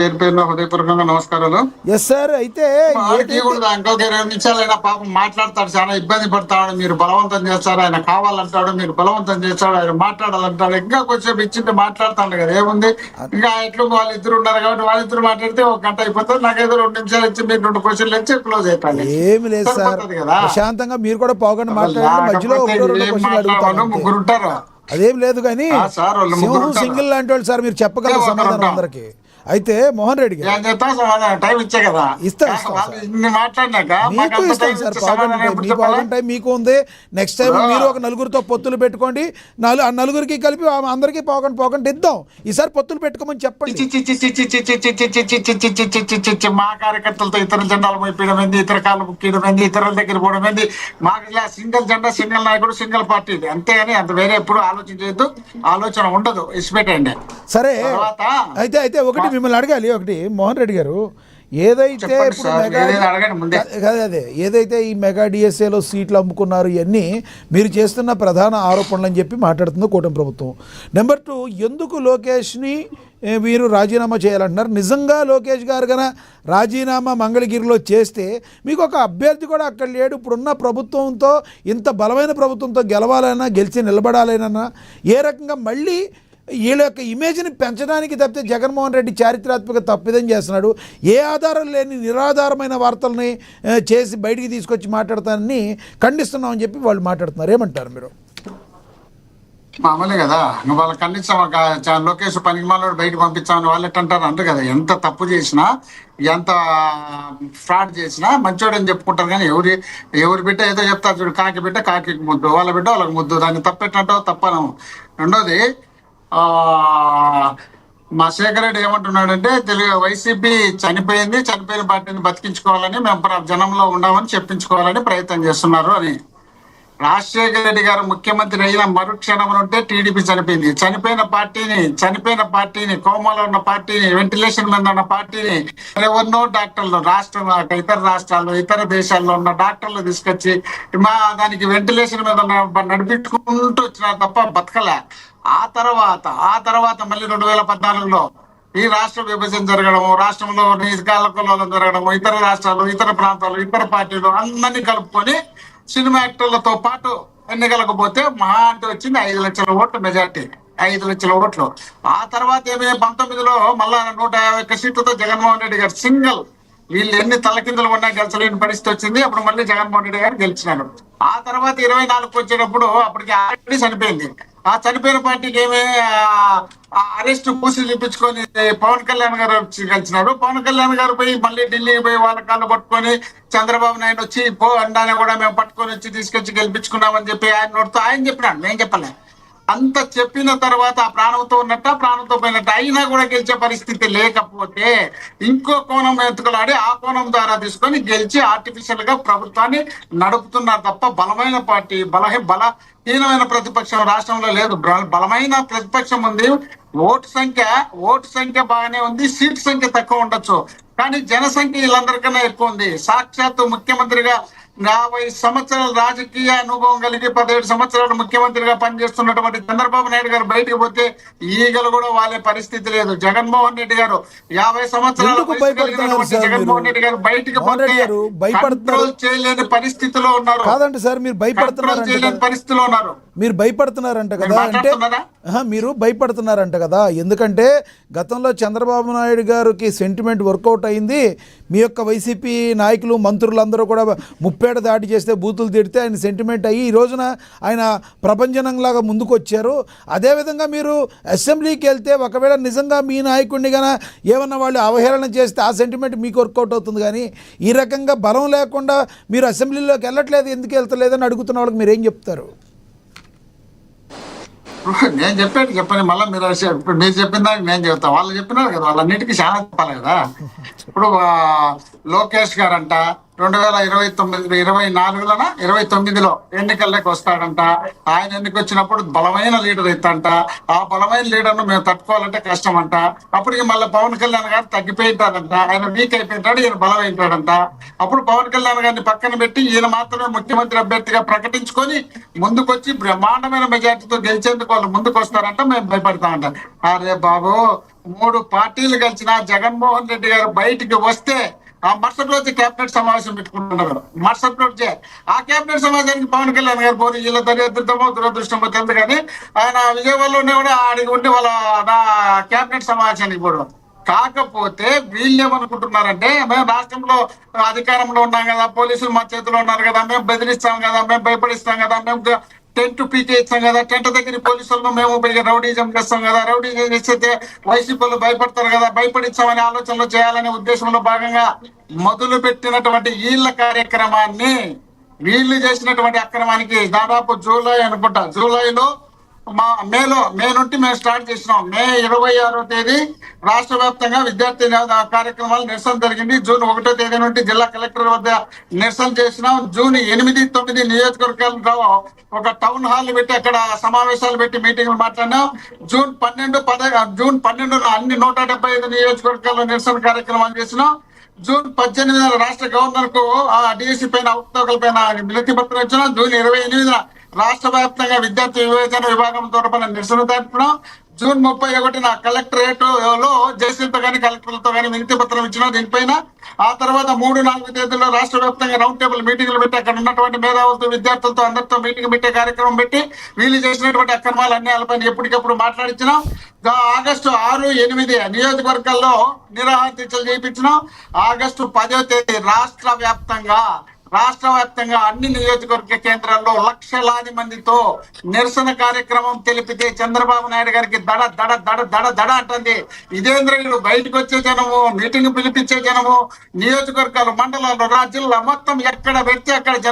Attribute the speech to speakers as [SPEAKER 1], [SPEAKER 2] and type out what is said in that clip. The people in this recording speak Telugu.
[SPEAKER 1] పేరు పేరున హృదయపూర్వకంగా నమస్కారాలు.
[SPEAKER 2] Yes sir. అయితే
[SPEAKER 1] వాడికి
[SPEAKER 2] ఏదైతే
[SPEAKER 1] కూడా ఇంకొక 20 నిమిషాలైనా పాపం మాట్లాడతాడు, చాలా ఇబ్బంది పడతాడు. మీరు బలవంతం చేస్తారు, ఆయన కావాలంటాడు, మీరు బలవంతం చేస్తాడు, ఆయన మాట్లాడాలంటాడు. ఇంకా కొంచెం ఇచ్చింటే మాట్లాడుతాడు కదా, ఏముంది. ఇంకా ఎట్లు వాళ్ళిద్దరు ఉన్నారు కాబట్టి వాళ్ళిద్దరు మాట్లాడితే 1 గంట అయిపోతుంది. నాకేదో 2 నిమిషాలు ఇచ్చి మీరు 2 క్వశ్చన్లు ఇచ్చి క్లోజ్ అయిపోయింది.
[SPEAKER 2] ఏమి లేదు సార్,
[SPEAKER 1] సరిపోతుంది కదా.
[SPEAKER 2] ప్రశాంతంగా మీరు కూడా పోగొండి మాట్లాడండి. మధ్యలో ఒకటో రెండో
[SPEAKER 1] ఏం
[SPEAKER 2] క్వశ్చన్లు
[SPEAKER 1] మాట్లాడమను,
[SPEAKER 2] అడుగుతాను.
[SPEAKER 1] ముగ్గురు ఉంటారు
[SPEAKER 2] అదేం లేదు కానీ
[SPEAKER 1] సార్, వాళ్ళు ముగ్గురు
[SPEAKER 2] సింహం
[SPEAKER 1] ఉంటారు.
[SPEAKER 2] సింగిల్ లాంటి వాళ్ళు సార్, మీరు చెప్పగలరు
[SPEAKER 1] ఒకరు
[SPEAKER 2] సమాధానం
[SPEAKER 1] ఉంటాం.
[SPEAKER 2] అందరికి. అయితే మోహన్ రెడ్డి గారు
[SPEAKER 1] ఏం చెప్తా సమాధానం టైం ఇచ్చే కదా.
[SPEAKER 2] ఇస్తాం సార్.
[SPEAKER 1] ఇన్ని మాట్లాడినాక మాకు
[SPEAKER 2] మీకు
[SPEAKER 1] అంత
[SPEAKER 2] ఇస్తాం
[SPEAKER 1] టైం
[SPEAKER 2] సార్,
[SPEAKER 1] ఇచ్చే
[SPEAKER 2] పావుగంట
[SPEAKER 1] సమాధానం
[SPEAKER 2] టైం
[SPEAKER 1] ఎప్పుడు
[SPEAKER 2] మీ
[SPEAKER 1] చెప్పాలా?
[SPEAKER 2] పావుగంట టైం మీకు ఉంది. నెక్స్ట్ టైం మీరు ఒక నలుగురితో పొత్తులు పెట్టుకోండి. ఆ నలుగురికి కలిపి అందరికీ పావుగంట ఇద్దాం. ఈసారి పొత్తులు పెట్టుకోమని చెప్పండి.
[SPEAKER 1] మా కార్యకర్తలతో ఇతర జెండాలు మోయడం ఏంది, ఇతర కాళ్ళు ముక్కడం ఏంది, ఇతరుల దగ్గర పోవడం ఏంది. మాకు ఇలా సింగిల్ జెండా, సింగిల్ నాయకుడు, సింగిల్ పార్టీ ఇది అంతేగాని అంత వేరే ఎప్పుడు ఆలోచన చేయొద్దు, ఆలోచన ఉండదు. ఇచ్చిపెట్టండి.
[SPEAKER 2] సరే.
[SPEAKER 1] తర్వాత
[SPEAKER 2] అయితే ఒకటి మిమ్మల్ని అడగాలి. ఒకటి మోహన్ రెడ్డి గారు, ఏదైతే
[SPEAKER 1] చెప్పండి
[SPEAKER 2] ఇప్పుడు
[SPEAKER 1] సార్,
[SPEAKER 2] మెగా
[SPEAKER 1] ఏదైనా అడగండి ముందే.
[SPEAKER 2] అదే ఏదైతే ఈ మెగా డిఎస్ఏలో సీట్లు అమ్ముకున్నారు, ఇవన్నీ మీరు చేస్తున్న ప్రధాన ఆరోపణలు అని చెప్పి మాట్లాడుతుంది కూటమి ప్రభుత్వం. నెంబర్ 2, ఎందుకు లోకేష్ని మీరు రాజీనామా చేయాలంటున్నారు? నిజంగా లోకేష్ గారు కన్నా రాజీనామా మంగళగిరిలో చేస్తే మీకు ఒక అభ్యర్థి కూడా అక్కడ లేడు. ఇప్పుడున్న ప్రభుత్వంతో, ఇంత బలమైన ప్రభుత్వంతో గెలవాలన్నా, గెలిచి నిలబడాలన్నా, ఏ రకంగా మళ్ళీ వీళ్ళ యొక్క ఇమేజ్ని పెంచడానికి తప్పితే జగన్మోహన్ రెడ్డి చారిత్రాత్మక తప్పిదం చేస్తున్నాడు. ఏ ఆధారం లేని నిరాధారమైన వార్తల్ని చేసి బయటికి తీసుకొచ్చి మాట్లాడతానని ఖండిస్తున్నామని చెప్పి వాళ్ళు మాట్లాడుతున్నారు. ఏమంటారు మీరు?
[SPEAKER 1] మామూలే కదా, వాళ్ళు ఖండించాం. లోకేష్ పనికిమాలోడు బయటకు పంపించామని వాళ్ళు ఎట్టంటారు అంటారు కదా. ఎంత తప్పు చేసినా, ఎంత ఫ్రాడ్ చేసినా మంచోడు అని చెప్పుకుంటారు. కానీ ఎవరి బిడ్డ ఏదో చెప్తారు చూడు, కాకి బిడ్డ కాకి ముద్దు, వాళ్ళ బిడ్డ వాళ్ళకి ముద్దు. దాన్ని తప్పెట్టంటావు తప్పను. రెండోది, మా శేఖర్ రెడ్డి ఏమంటున్నాడంటే, వైసీపీ చనిపోయిన పార్టీని బతికించుకోవాలని, మేము జనంలో ఉండామని చెప్పించుకోవాలని ప్రయత్నం చేస్తున్నారు అని. రాజశేఖర రెడ్డి గారు ముఖ్యమంత్రి అయిన మరుక్షణం నుంటే టీడీపీ చనిపోయింది. చనిపోయిన పార్టీని కోమాలో ఉన్న పార్టీని, వెంటిలేషన్ మీద ఉన్న పార్టీని ఎవరినో డాక్టర్లు ఇతర రాష్ట్రాల్లో, ఇతర దేశాల్లో ఉన్న డాక్టర్లు తీసుకొచ్చి దానికి వెంటిలేషన్ మీద నడిపించుకుంటూ వచ్చినారు తప్ప బతకలే. ఆ తర్వాత మళ్ళీ 2014లో ఈ రాష్ట్ర విభజన జరగడము, రాష్ట్రంలో నియోజకవర్గాల జరగడము, ఇతర రాష్ట్రాలు, ఇతర ప్రాంతాలు, ఇతర పార్టీలు అందరినీ కలుపుకొని సినిమా యాక్టర్లతో పాటు ఎన్నికలకు పోతే మహా అంటే వచ్చింది 5 లక్షల ఓట్లు మెజార్టీ, 5 లక్షల ఓట్లు. ఆ తర్వాత 19లో మళ్ళా 151 సీట్లతో జగన్మోహన్ రెడ్డి గారు సింగిల్, వీళ్ళు ఎన్ని తలకిందులు ఉన్నా గెలిచలేని పరిస్థితి వచ్చింది. అప్పుడు మళ్ళీ జగన్మోహన్ రెడ్డి గారు గెలిచినారు. ఆ తర్వాత 24కు వచ్చేటప్పుడు అప్పటికి ఆల్రెడీ చనిపోయింది. ఆ చనిపోయిన పార్టీకి అరెస్ట్ పూసి చూపించుకొని పవన్ కళ్యాణ్ గారు కలిసినాడు. పవన్ కళ్యాణ్ గారు పోయి మళ్ళీ ఢిల్లీకి పోయి వాళ్ళ కాళ్ళు పట్టుకొని చంద్రబాబు నాయుడు వచ్చి అండానే కూడా మేము పట్టుకొని వచ్చి తీసుకొచ్చి గెలిపించుకున్నామని చెప్పి ఆయన నోటితో ఆయన చెప్పినాడు, నేను చెప్పలే. అంత చెప్పిన తర్వాత ఆ ప్రాణంతో పోయినట్టు అయినా కూడా గెలిచే పరిస్థితి లేకపోతే ఇంకో కోణం ఎత్తుకలాడి ఆ కోణం ద్వారా తీసుకొని గెలిచి ఆర్టిఫిషియల్ గా ప్రభుత్వాన్ని నడుపుతున్నారు తప్ప బలమైన పార్టీ, బలహీనమైన ప్రతిపక్షం రాష్ట్రంలో లేదు. బలమైన ప్రతిపక్షం ఉంది. ఓటు సంఖ్య బాగానే ఉంది, సీట్ సంఖ్య తక్కువ ఉండొచ్చు, కానీ జనసంఖ్య వీళ్ళందరికన్నా ఎక్కువ ఉంది. సాక్షాత్తు ముఖ్యమంత్రిగా 50 సంవత్సరాల రాజకీయ అనుభవం కలిగి 17 సంవత్సరాలు ముఖ్యమంత్రిగా పనిచేస్తున్నటువంటి చంద్రబాబు నాయుడు గారు బయటకు పోతే ఈగలు కూడా వాళ్ళే పరిస్థితి లేదు. జగన్మోహన్ రెడ్డి గారు 50 సంవత్సరాలు జగన్మోహన్ రెడ్డి గారు బయటకు పోతే కంట్రోల్ చేయలేని పరిస్థితిలో ఉన్నారు.
[SPEAKER 2] కాదండి సార్, మీరు
[SPEAKER 1] పరిస్థితిలో ఉన్నారు.
[SPEAKER 2] మీరు భయపడుతున్నారంట కదా. అంటే మీరు భయపడుతున్నారంట కదా, ఎందుకంటే గతంలో చంద్రబాబు నాయుడు గారికి సెంటిమెంట్ వర్కౌట్ అయింది. మీ యొక్క వైసీపీ నాయకులు, మంత్రులందరూ కూడా 30 దాడి చేస్తే బూతులు తిడితే ఆయన సెంటిమెంట్ అయ్యి ఈ రోజున ఆయన ప్రభంజనంలాగా ముందుకు వచ్చారు. అదేవిధంగా మీరు అసెంబ్లీకి వెళ్తే ఒకవేళ నిజంగా మీ నాయకుడిని కన్నా ఏమన్నా వాళ్ళు అవహేళన చేస్తే ఆ సెంటిమెంట్ మీకు వర్కౌట్ అవుతుంది. కానీ ఈ రకంగా బలం లేకుండా మీరు అసెంబ్లీలోకి వెళ్ళట్లేదు, ఎందుకు వెళ్తలేదని అడుగుతున్న వాళ్ళకి మీరు ఏం చెప్తారు?
[SPEAKER 1] నేను చెప్పాను మళ్ళీ మీరు చెప్పిన దానికి నేను చెప్తాను. వాళ్ళు చెప్పినారు కదా, వాళ్ళన్నిటికీ చాలా చెప్పాలి కదా. ఇప్పుడు లోకేష్ గారంట 2024లో ఎన్నికల్లోకి వస్తాడంట. ఆయన ఎన్నిక వచ్చినప్పుడు బలమైన లీడర్ ఇద్దంట. ఆ బలమైన లీడర్ ను మేము తట్టుకోవాలంటే కష్టం అంట. అప్పటికి మళ్ళీ పవన్ కళ్యాణ్ గారు తగ్గిపోయింటాడంట. ఆయన వీక్ అయిపోయింటాడు, ఈయన బలం అయిపోయాడంట. అప్పుడు పవన్ కళ్యాణ్ గారిని పక్కన పెట్టి ఈయన మాత్రమే ముఖ్యమంత్రి అభ్యర్థిగా ప్రకటించుకొని ముందుకొచ్చి బ్రహ్మాండమైన మెజార్టీతో గెలిచేందుకు వాళ్ళు ముందుకు వస్తారంట. మేము భయపడతామంట. అరే బాబు, 3 పార్టీలు కలిసిన జగన్మోహన్ రెడ్డి గారు బయటికి వస్తే ఆ మరుసటి రోజు కేబినెట్ సమావేశం పెట్టుకుంటున్నారు. మరుసటి రోజే ఆ కేబినెట్ సమావేశానికి పవన్ కళ్యాణ్ గారు పోనీ వీళ్ళ దరిద్రమో దురదృష్టమో తెలియదు కానీ ఆయన విజయవాడలోనే కూడా ఆడికి ఉండి వాళ్ళ కేబినెట్ సమావేశానికి పోవడం. కాకపోతే వీళ్ళు ఏమనుకుంటున్నారంటే, మేము రాష్ట్రంలో అధికారంలో ఉన్నాం కదా, పోలీసులు మా చేతిలో ఉన్నారు కదా, మేము బెదిరిస్తాం కదా, మేము భయపడిస్తాం కదా, మేము టెంట్ పీకే ఇస్తాం కదా, టెంట్ దగ్గర పోలీసులను మేము రౌడీజం చేస్తాం కదా, రౌడీజం చేస్తే వైసీపీలు భయపడతారు కదా, భయపడిస్తామనే ఆలోచనలు చేయాలనే ఉద్దేశంలో భాగంగా మొదలు పెట్టినటువంటి వీళ్ళ కార్యక్రమాన్ని, వీళ్ళు చేసినటువంటి అక్రమానికి దాదాపు జూలైలో మే నుండి మేము స్టార్ట్ చేసినాం. మే 26వ తేదీ రాష్ట్ర వ్యాప్తంగా విద్యార్థి కార్యక్రమాలు నిరసన జరిగింది. జూన్ 1వ తేదీ నుండి జిల్లా కలెక్టర్ వద్ద నిరసన చేసినాం. జూన్ 8, 9 నియోజకవర్గాల్లో ఒక టౌన్ హాల్ పెట్టి అక్కడ సమావేశాలు పెట్టి మీటింగ్లు మాట్లాడినాం. జూన్ 12 అన్ని 175 నియోజకవర్గాల్లో నిరసన కార్యక్రమాలు చేసినాం. జూన్ 18 రాష్ట్ర గవర్నర్ కు డిఎస్సి పైన అవకతవకల పైన వినతి పత్రం ఇచ్చినాం. జూన్ 28 రాష్ట్ర వ్యాప్తంగా విద్యార్థి వివేచన విభాగం తరపున నిరసన తెలిపినాం. జూన్ 31 కలెక్టరేట్ లో జయశ్రీతో కానీ కలెక్టర్లతో కానీ వినతి పత్రం ఇచ్చినాం దీనిపైన. ఆ తర్వాత 3, 4 తేదీల్లో రాష్ట్ర వ్యాప్తంగా రౌండ్ టేబుల్ మీటింగ్లు పెట్టి అక్కడ ఉన్నటువంటి మేధావులతో విద్యార్థులతో అందరితో మీటింగ్ పెట్టే కార్యక్రమం పెట్టి వీళ్ళు చేసినటువంటి అక్రమాలు అన్యాయాలపైన ఎప్పటికప్పుడు మాట్లాడించినాం. ఆగస్టు 6, 8 నియోజకవర్గాల్లో నిరాహార దీక్షలు చేయించినాం. ఆగస్టు 10వ తేదీ రాష్ట్ర వ్యాప్తంగా అన్ని నియోజకవర్గ కేంద్రాల్లో లక్షలాది మందితో నిరసన కార్యక్రమం తెలిపితే చంద్రబాబు నాయుడు గారికి దడ దడ దడ దడ దడ అంటుంది. ఇదేంద్రుడు బయటకు వచ్చే జనము, మీటింగ్ పిలిపించే జనము, నియోజకవర్గాలు, మండలాలు, జిల్లా మొత్తం ఎక్కడ పెడితే అక్కడ